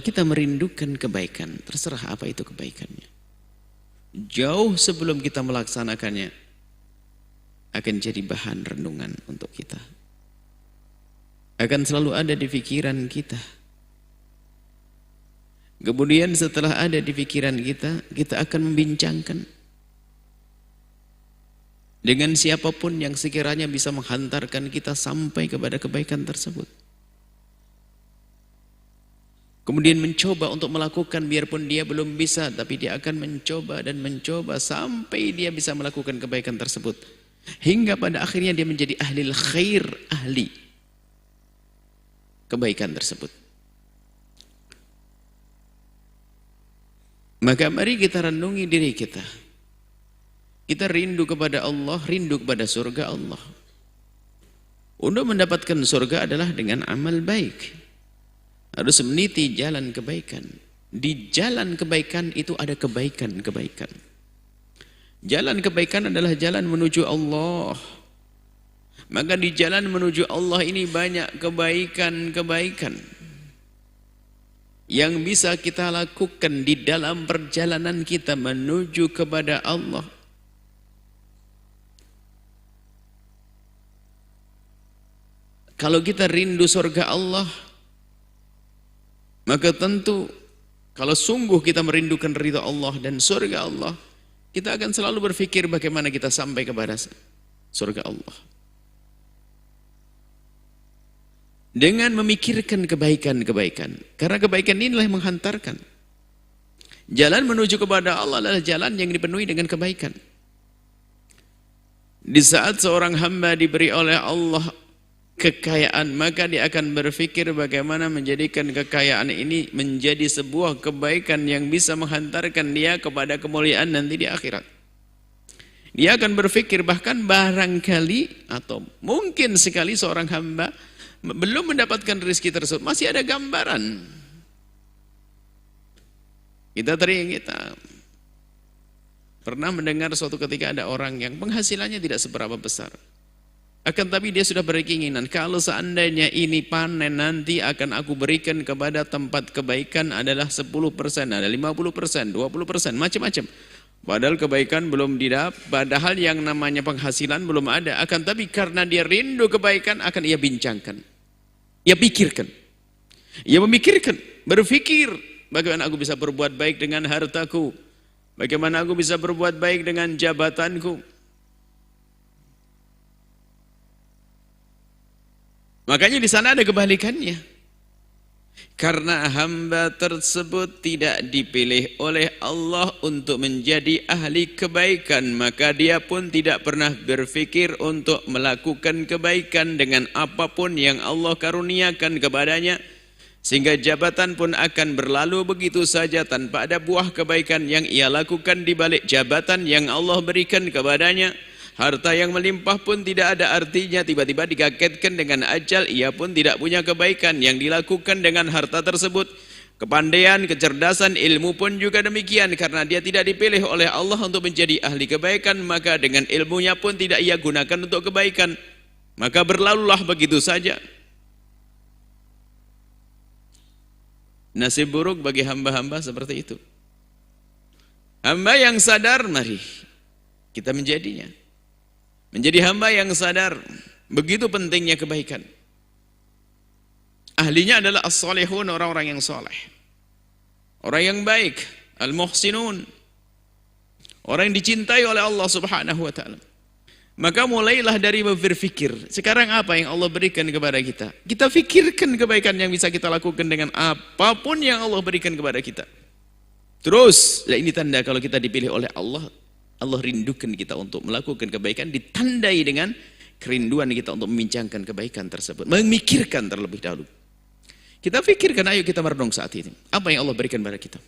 Kalau kita merindukan kebaikan, terserah apa itu kebaikannya. Jauh sebelum kita melaksanakannya, akan jadi bahan renungan untuk kita. Akan selalu ada di pikiran kita. Kemudian setelah ada di pikiran kita, kita akan membincangkan dengan siapapun yang sekiranya bisa menghantarkan kita sampai kepada kebaikan tersebut. Kemudian mencoba untuk melakukan, biarpun dia belum bisa, tapi dia akan mencoba dan mencoba sampai dia bisa melakukan kebaikan tersebut. Hingga pada akhirnya dia menjadi ahli khair, ahli kebaikan tersebut. Maka mari kita renungi diri kita. Kita rindu kepada Allah, rindu kepada surga Allah. Untuk mendapatkan surga adalah dengan amal baik. Harus meniti jalan kebaikan. Di jalan kebaikan itu ada kebaikan-kebaikan. Jalan kebaikan adalah jalan menuju Allah. Maka di jalan menuju Allah ini banyak kebaikan-kebaikan yang bisa kita lakukan di dalam perjalanan kita menuju kepada Allah. Kalau kita rindu surga Allah, maka tentu kalau sungguh kita merindukan ridha Allah dan surga Allah, kita akan selalu berpikir bagaimana kita sampai kepada surga Allah. Dengan memikirkan kebaikan-kebaikan. Karena kebaikan inilah yang menghantarkan. Jalan menuju kepada Allah adalah jalan yang dipenuhi dengan kebaikan. Di saat seorang hamba diberi oleh Allah kekayaan, maka dia akan berpikir bagaimana menjadikan kekayaan ini menjadi sebuah kebaikan yang bisa menghantarkan dia kepada kemuliaan nanti di akhirat. Dia akan berpikir bahkan barangkali atau mungkin sekali seorang hamba belum mendapatkan rezeki tersebut, masih ada gambaran. Kita pernah mendengar suatu ketika ada orang yang penghasilannya tidak seberapa besar. Akan tapi dia sudah berkeinginan, kalau seandainya ini panen nanti akan aku berikan kepada tempat kebaikan adalah 10%, ada 50%, 20%, macam-macam. Padahal kebaikan belum didapat, padahal yang namanya penghasilan belum ada. Akan tapi karena dia rindu kebaikan, akan ia bincangkan. Ia pikirkan. Ia memikirkan, berpikir, bagaimana aku bisa berbuat baik dengan hartaku? Bagaimana aku bisa berbuat baik dengan jabatanku? Makanya di sana ada kebalikannya. Karena hamba tersebut tidak dipilih oleh Allah untuk menjadi ahli kebaikan, maka dia pun tidak pernah berpikir untuk melakukan kebaikan dengan apapun yang Allah karuniakan kepadanya, sehingga jabatan pun akan berlalu begitu saja tanpa ada buah kebaikan yang ia lakukan di balik jabatan yang Allah berikan kepadanya. Harta yang melimpah pun tidak ada artinya, tiba-tiba dikagetkan dengan ajal, ia pun tidak punya kebaikan yang dilakukan dengan harta tersebut. Kepandaian, kecerdasan, ilmu pun juga demikian, karena dia tidak dipilih oleh Allah untuk menjadi ahli kebaikan, maka dengan ilmunya pun tidak ia gunakan untuk kebaikan. Maka berlalulah begitu saja. Nasib buruk bagi hamba-hamba seperti itu. Hamba yang sadar, mari kita menjadinya. Menjadi hamba yang sadar begitu pentingnya kebaikan. Ahlinya adalah as-salihun, orang-orang yang soleh, orang yang baik, al-muhsinun, orang yang dicintai oleh Allah subhanahu wa ta'ala. Maka mulailah dari berpikir, sekarang apa yang Allah berikan kepada kita? Kita fikirkan kebaikan yang bisa kita lakukan dengan apapun yang Allah berikan kepada kita. Terus, ini tanda kalau kita dipilih oleh Allah. Allah rindukan kita untuk melakukan kebaikan, ditandai dengan kerinduan kita untuk membincangkan kebaikan tersebut, memikirkan terlebih dahulu. Kita fikirkan, ayo kita merenung saat ini. Apa yang Allah berikan kepada kita?